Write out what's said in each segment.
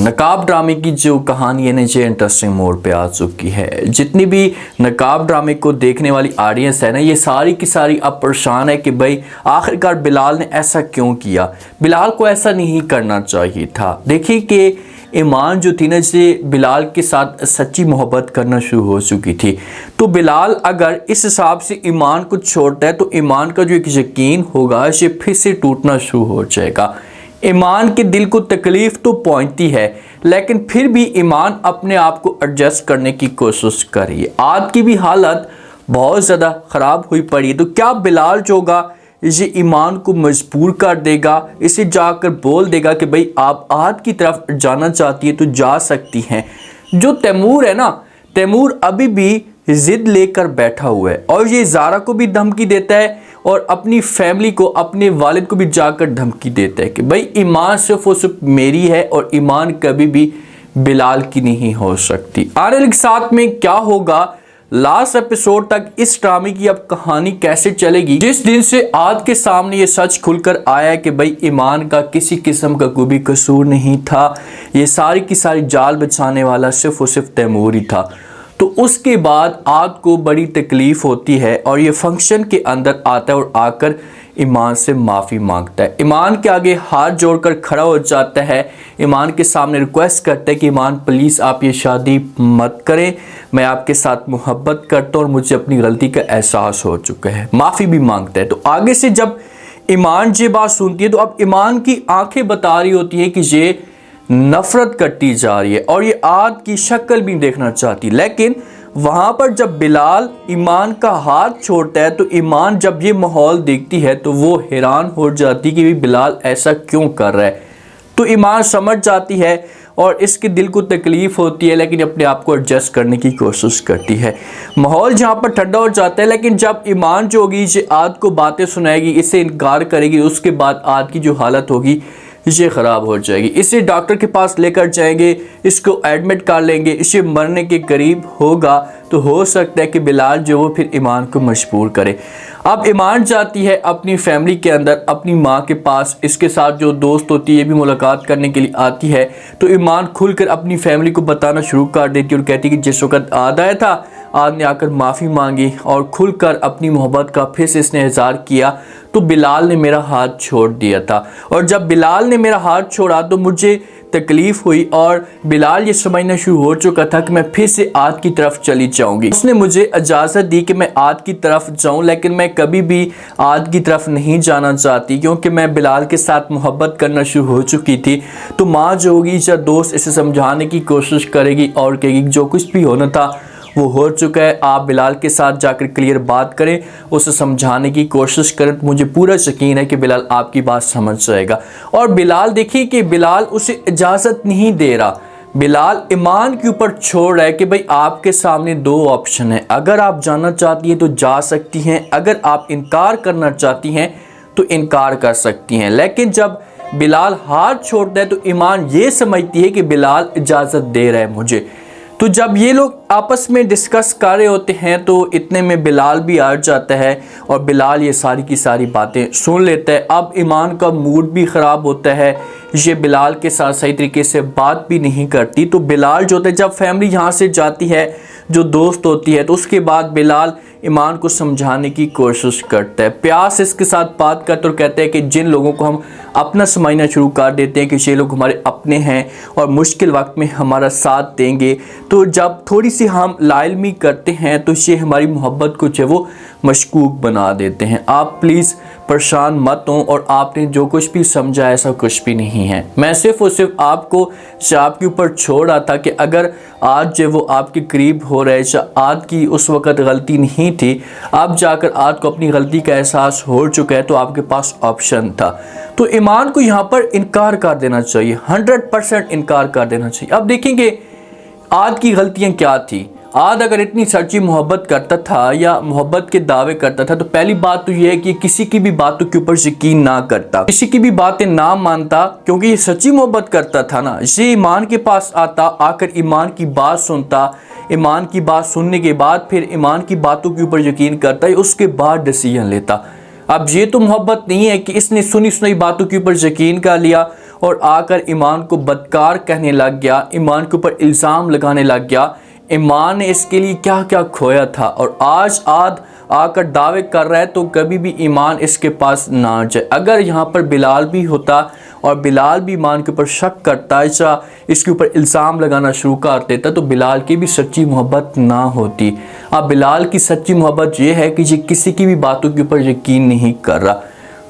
नकाब ड्रामे की जो कहानी है नीचे इंटरेस्टिंग मोड़ पे आ चुकी है। जितनी भी नकाब ड्रामे को देखने वाली ऑडियंस है ना, ये सारी की सारी अब परेशान है कि भाई आखिरकार बिलाल ने ऐसा क्यों किया। बिलाल को ऐसा नहीं करना चाहिए था। देखिए कि ईमान जो थी ना, से बिलाल के साथ सच्ची मोहब्बत करना शुरू हो चुकी थी। तो बिलाल अगर इस हिसाब से ईमान को छोड़ता है तो ईमान का जो एक यकीन होगा ये फिर से टूटना शुरू हो जाएगा। ईमान के दिल को तकलीफ तो पहुंचती है, लेकिन फिर भी ईमान अपने आप को एडजस्ट करने की कोशिश कर रही है। आज की भी हालत बहुत ज़्यादा ख़राब हुई पड़ी, तो क्या बिलाल जो होगा ये ईमान को मजबूर कर देगा, इसे जाकर बोल देगा कि भाई आप आज की तरफ जाना चाहती है तो जा सकती हैं। जो तैमूर है ना, तैमूर अभी भी ज़िद लेकर बैठा हुआ है और ये ज़ारा को भी धमकी देता है और अपनी फैमिली को, अपने वालिद को भी जाकर धमकी देता है कि भाई ईमान सिर्फ और सिर्फ मेरी है और ईमान कभी भी बिलाल की नहीं हो सकती। आने वाले साथ में क्या होगा, लास्ट एपिसोड तक इस ड्रामे की अब कहानी कैसे चलेगी। जिस दिन से आज के सामने ये सच खुलकर आया है कि भाई ईमान का किसी किस्म का कोई भी कसूर नहीं था, ये सारी की सारी जाल बचाने वाला सिर्फ और सिर्फ तैमूर ही था। तो उसके बाद आज को बड़ी तकलीफ़ होती है और ये फंक्शन के अंदर आता है और आकर ईमान से माफ़ी मांगता है। ईमान के आगे हाथ जोड़कर खड़ा हो जाता है, ईमान के सामने रिक्वेस्ट करता है कि ईमान प्लीज़ आप ये शादी मत करें, मैं आपके साथ मोहब्बत करता हूँ और मुझे अपनी गलती का एहसास हो चुका है। माफ़ी भी मांगता है। तो आगे से जब ईमान ये बात सुनती है तो अब ईमान की आंखें बता रही होती हैं कि ये नफरत करती जा रही है और ये आज की शक्ल भी देखना चाहती। लेकिन वहाँ पर जब बिलाल ईमान का हाथ छोड़ता है तो ईमान जब ये माहौल देखती है तो वो हैरान हो जाती कि बिलाल ऐसा क्यों कर रहा है। तो ईमान समझ जाती है और इसके दिल को तकलीफ़ होती है, लेकिन अपने आप को एडजस्ट करने की कोशिश करती है। माहौल जहाँ पर ठंडा हो जाता है, लेकिन जब ईमान जो होगी ये आज को बातें सुनाएगी, इससे इनकार करेगी, उसके बाद आज की जो हालत होगी ये ख़राब हो जाएगी। इसे डॉक्टर के पास लेकर जाएंगे, इसको एडमिट कर लेंगे, इसे मरने के करीब होगा। तो हो सकता है कि बिलाल जो वो फिर ईमान को मजबूर करे। अब ईमान जाती है अपनी फैमिली के अंदर, अपनी माँ के पास, इसके साथ जो दोस्त होती है ये भी मुलाकात करने के लिए आती है। तो ईमान खुलकर अपनी फैमिली को बताना शुरू कर देती है और कहती है कि जिस वक्त आद आया था, आज ने आकर माफ़ी मांगी और खुलकर अपनी मोहब्बत का फिर से इसने इज़हार किया। तो बिलाल ने मेरा हाथ छोड़ दिया था और जब बिलाल ने मेरा हाथ छोड़ा तो मुझे तकलीफ़ हुई और बिलाल ये समझना शुरू हो चुका था कि मैं फिर से आद की तरफ चली जाऊंगी। उसने मुझे इजाज़त दी कि मैं आद की तरफ जाऊं, लेकिन मैं कभी भी आद की तरफ नहीं जाना चाहती क्योंकि मैं बिलाल के साथ मोहब्बत करना शुरू हो चुकी थी। तो माँ जो होगी या दोस्त इसे समझाने की कोशिश करेगी और कहेगी जो कुछ भी होना था वो हो चुका है, आप बिलाल के साथ जाकर क्लियर बात करें, उसे समझाने की कोशिश करें। तो मुझे पूरा यकीन है कि बिलाल आपकी बात समझ जाएगा। और बिलाल देखिए कि बिलाल उसे इजाज़त नहीं दे रहा, बिलाल ईमान के ऊपर छोड़ रहा है कि भाई आपके सामने दो ऑप्शन है, अगर आप जाना चाहती हैं तो जा सकती हैं, अगर आप इनकार करना चाहती हैं तो इनकार कर सकती हैं। लेकिन जब बिलाल हाथ छोड़ता है तो ईमान ये समझती है कि बिलाल इजाज़त दे रहा है मुझे। तो जब ये लोग आपस में डिस्कस कर रहे होते हैं तो इतने में बिलाल भी आ जाता है और बिलाल ये सारी की सारी बातें सुन लेता है। अब ईमान का मूड भी ख़राब होता है, ये बिलाल के साथ सही तरीके से बात भी नहीं करती। तो बिलाल जो होता है, जब फैमिली यहाँ से जाती है, जो दोस्त होती है, तो उसके बाद बिलाल ईमान को समझाने की कोशिश करता है, प्यार से इसके साथ बात करते और कहते हैं कि जिन लोगों को हम अपना समझना शुरू कर देते हैं कि ये लोग हमारे अपने हैं और मुश्किल वक्त में हमारा साथ देंगे, तो जब थोड़ी सी हम लाइलमी करते हैं तो ये हमारी मोहब्बत को जो है वो मशकूक बना देते हैं। आप प्लीज़ परेशान मत हो और आपने जो कुछ भी समझा ऐसा कुछ भी नहीं है। मैं सिर्फ और सिर्फ आपको आपके ऊपर छोड़ रहा था कि अगर आज जो वो आपके करीब हो रहे हैं, आज की उस वक़्त गलती नहीं थी, अब जाकर आज को अपनी गलती का एहसास हो चुका है तो आपके पास ऑप्शन था। तो ईमान को यहाँ पर इनकार कर देना चाहिए, 100% इनकार कर देना चाहिए। अब देखेंगे आज की गलतियाँ क्या थी। आज अगर इतनी सच्ची मोहब्बत करता था या मोहब्बत के दावे करता था तो पहली बात तो ये है कि किसी की भी बातों के ऊपर यकीन ना करता, किसी की भी बातें ना मानता, क्योंकि ये सच्ची मोहब्बत करता था ना। ये ईमान के पास आता, आकर ईमान की बात सुनता, ईमान की बात सुनने के बाद फिर ईमान की बातों के ऊपर यकीन करता है, उसके बाद डिसीजन लेता। अब ये तो मोहब्बत नहीं है कि इसने सुनी सुनाई बातों के ऊपर यकीन कर लिया और आकर ईमान को बदकार कहने लग गया, ईमान के ऊपर इल्ज़ाम लगाने लग गया। ईमान ने इसके लिए क्या क्या खोया था और आज आकर दावे कर रहा है, तो कभी भी ईमान इसके पास ना जाए। अगर यहाँ पर बिलाल भी होता और बिलाल भी ईमान के ऊपर शक करता या इसके ऊपर इल्ज़ाम लगाना शुरू कर देता, तो बिलाल की भी सच्ची मोहब्बत ना होती। अब बिलाल की सच्ची मोहब्बत ये है कि ये किसी की भी बातों के ऊपर यकीन नहीं कर रहा।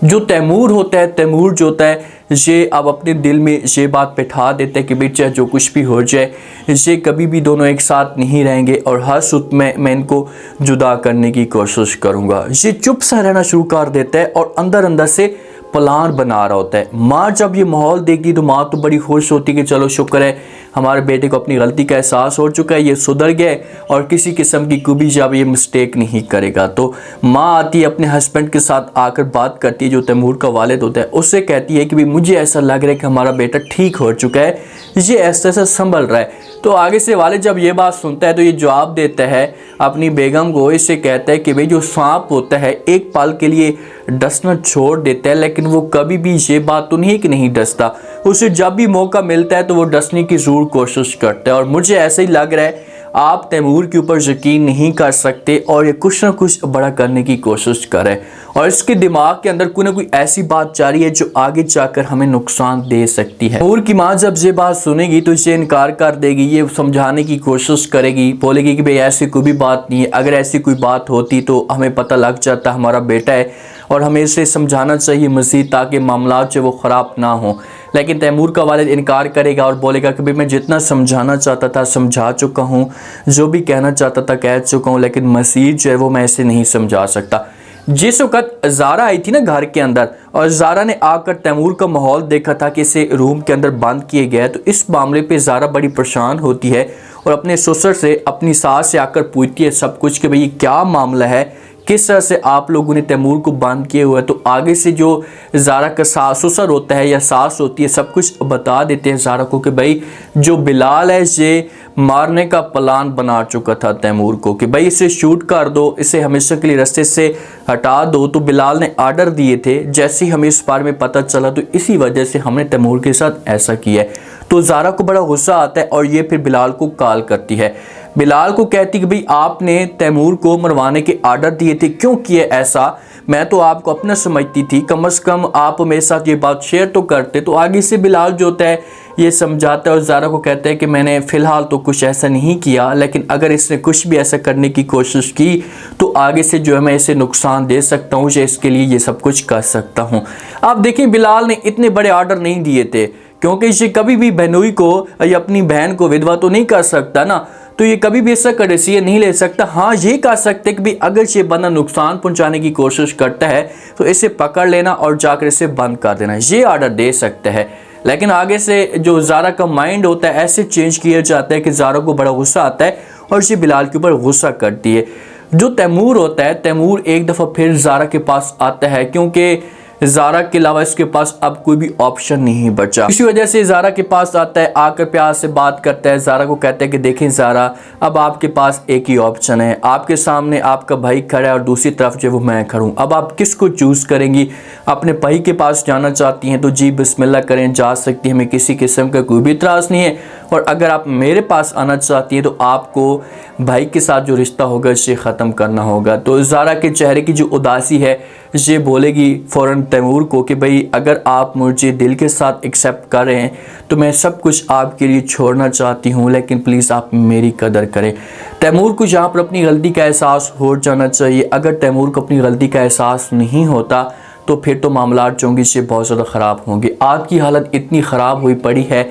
जो तैमूर होता है, तैमूर जो होता है, ये अब अपने दिल में ये बात बैठा देता है कि भाई चाहे जो कुछ भी हो जाए, ये कभी भी दोनों एक साथ नहीं रहेंगे और हर सूरत में मैं इनको जुदा करने की कोशिश करूँगा। ये चुप सा रहना शुरू कर देता है और अंदर अंदर से प्लान बना रहा होता है। माँ जब ये माहौल देखती तो माँ तो बड़ी खुश होती कि चलो शुक्र है हमारे बेटे को अपनी गलती का एहसास हो चुका है, ये सुधर गया और किसी किस्म की कोई भी जब ये मिस्टेक नहीं करेगा। तो माँ आती है, अपने हस्बैंड के साथ आकर बात करती है, जो तैमूर का वालिद होता है, उससे कहती है कि भाई मुझे ऐसा लग रहा है कि हमारा बेटा ठीक हो चुका है, ये ऐसा संभल रहा है। तो आगे से वालिद जब ये बात सुनता है तो ये जवाब देता है अपनी बेगम को, इससे कहता है कि भाई जो सांप होता है एक पल के लिए डसना छोड़ देता है, लेकिन वो कभी भी ये बात तो नहीं कि नहीं डसता, उसे जब भी मौका मिलता है तो वो डसने की ज़रूर कोशिश करता है। और मुझे ऐसे ही लग रहा है आप तैमूर के ऊपर यकीन नहीं कर सकते और ये कुछ ना कुछ बड़ा करने की कोशिश करे और इसके दिमाग के अंदर कोई ना कोई ऐसी बात जारी है जो आगे जाकर हमें नुकसान दे सकती है। तैमूर की माँ जब ये बात सुनेगी तो इसे इनकार कर देगी, ये समझाने की कोशिश करेगी, बोलेगी कि भाई ऐसी कोई भी बात नहीं है, अगर ऐसी कोई बात होती तो हमें पता लग जाता हमारा बेटा है और हमें इसे समझाना चाहिए मज़ीद ताकि मामला जो वो ख़राब ना हो। लेकिन तैमूर का वालिद इनकार करेगा और बोलेगा कि भाई मैं जितना समझाना चाहता था समझा चुका हूँ, जो भी कहना चाहता था कह चुका हूँ, लेकिन मज़ीद जो है वो मैं ऐसे नहीं समझा सकता। जिस वक्त ज़ारा आई थी ना घर के अंदर और ज़ारा ने आकर तैमूर का माहौल देखा था कि इसे रूम के अंदर बंद किए गया है, तो इस मामले पे ज़ारा बड़ी परेशान होती है और अपने ससुर से, अपनी सास से आकर पूछती है सब कुछ कि भाई क्या मामला है, किस तरह से आप लोगों ने तैमूर को बंद किए हुआ है। तो आगे से जो ज़ारा का ससुर होता है या सास होती है सब कुछ बता देते हैं ज़ारा को कि भाई जो बिलाल है ये मारने का प्लान बना चुका था तैमूर को कि भाई इसे शूट कर दो, इसे हमेशा के लिए रास्ते से हटा दो। तो बिलाल ने आर्डर दिए थे, जैसे ही हमें इस बारे में पता चला तो इसी वजह से हमने तैमूर के साथ ऐसा किया है। तो ज़ारा को बड़ा गुस्सा आता है और ये फिर बिलाल को कॉल करती है, बिलाल को कहती कि भाई आपने तैमूर को मरवाने के आर्डर दिए थे, क्यों किए ऐसा, मैं तो आपको अपना समझती थी, कम से कम आप मेरे साथ ये बात शेयर तो करते। तो आगे से बिलाल जो होता है ये समझाता है और ज़ारा को कहता है कि मैंने फ़िलहाल तो कुछ ऐसा नहीं किया, लेकिन अगर इसने कुछ भी ऐसा करने की कोशिश की तो आगे से जो है मैं इसे नुकसान दे सकता हूँ, या इसके लिए ये सब कुछ कर सकता हूँ। आप देखें बिलाल ने इतने बड़े आर्डर नहीं दिए थे, क्योंकि ये कभी भी बहनोई को या अपनी बहन को विधवा तो नहीं कर सकता ना, तो ये कभी भी ऐसा डिसीजन नहीं ले सकता। हाँ ये कह सकते कि भी अगर ये बंदा नुकसान पहुंचाने की कोशिश करता है तो इसे पकड़ लेना और जाकर इसे बंद कर देना, ये आर्डर दे सकते हैं। लेकिन आगे से जो ज़ारा का माइंड होता है ऐसे चेंज किया जाता है कि ज़ारा को बड़ा गुस्सा आता है और ये बिलाल के ऊपर गुस्सा करती है। जो तैमूर होता है, तैमूर एक दफ़ा फिर ज़ारा के पास आता है, क्योंकि ज़ारा के अलावा इसके पास अब कोई भी ऑप्शन नहीं बचा। इसी वजह से ज़ारा के पास आता है, आकर प्यार से बात करता है, ज़ारा को कहता है कि देखें ज़ारा अब आपके पास एक ही ऑप्शन है, आपके सामने आपका भाई खड़ा है और दूसरी तरफ जो वो मैं खड़ा हूँ, अब आप किसको चूज़ करेंगी। अपने भाई के पास जाना चाहती हैं तो जी बिस्मिल्लाह करें, जा सकती हैं, हमें किसी किस्म का कोई भी इतराज़ नहीं है। और अगर आप मेरे पास आना चाहती हैं तो आपको भाई के साथ जो रिश्ता होगा इसे ख़त्म करना होगा। तो ज़ारा के चेहरे की जो उदासी है ये बोलेगी फ़ौरन तैमूर को कि भाई अगर आप मुझे दिल के साथ एक्सेप्ट कर रहे हैं तो मैं सब कुछ आपके लिए छोड़ना चाहती हूँ, लेकिन प्लीज़ आप मेरी कदर करें। तैमूर को यहाँ पर अपनी गलती का एहसास हो जाना चाहिए। अगर तैमूर को अपनी गलती का एहसास नहीं होता तो फिर तो मामलात चोंगी से बहुत ज़्यादा ख़राब होंगे। आज की हालत इतनी ख़राब हुई पड़ी है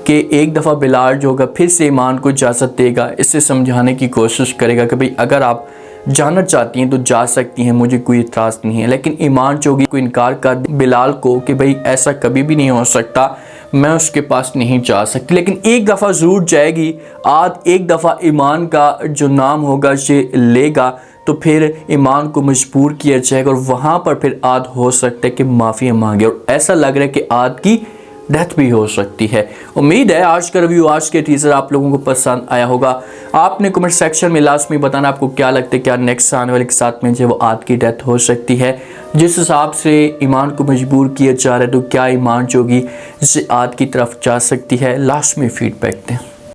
कि एक दफ़ा बिलाल जो होगा फिर से ईमान को इजाज़त देगा, इससे समझाने की कोशिश करेगा कि भाई अगर आप जाना चाहती हैं तो जा सकती हैं, मुझे कोई इतराज़ नहीं है। लेकिन ईमान चोगी को इनकार कर बिलाल को कि भाई ऐसा कभी भी नहीं हो सकता, मैं उसके पास नहीं जा सकती। लेकिन एक दफ़ा ज़रूर जाएगी, आज एक दफ़ा ईमान का जो नाम होगा ये लेगा तो फिर ईमान को मजबूर किया जाएगा और वहाँ पर फिर आद हो सकता है कि माफ़ी मांगे। और ऐसा लग रहा है कि आद की डेथ भी हो सकती है। उम्मीद है आज का रिव्यू, आज के टीजर आप लोगों को पसंद आया होगा। आपने कमेंट सेक्शन में लास्ट में बताना आपको क्या लगता है, क्या नेक्स्ट आने वाले के साथ में जो वो आद की डेथ हो सकती है। जिस हिसाब से ईमान को मजबूर किया जा रहा है तो क्या ईमान जो होगी इससे आद की तरफ जा सकती है। लास्ट में फीडबैक दें।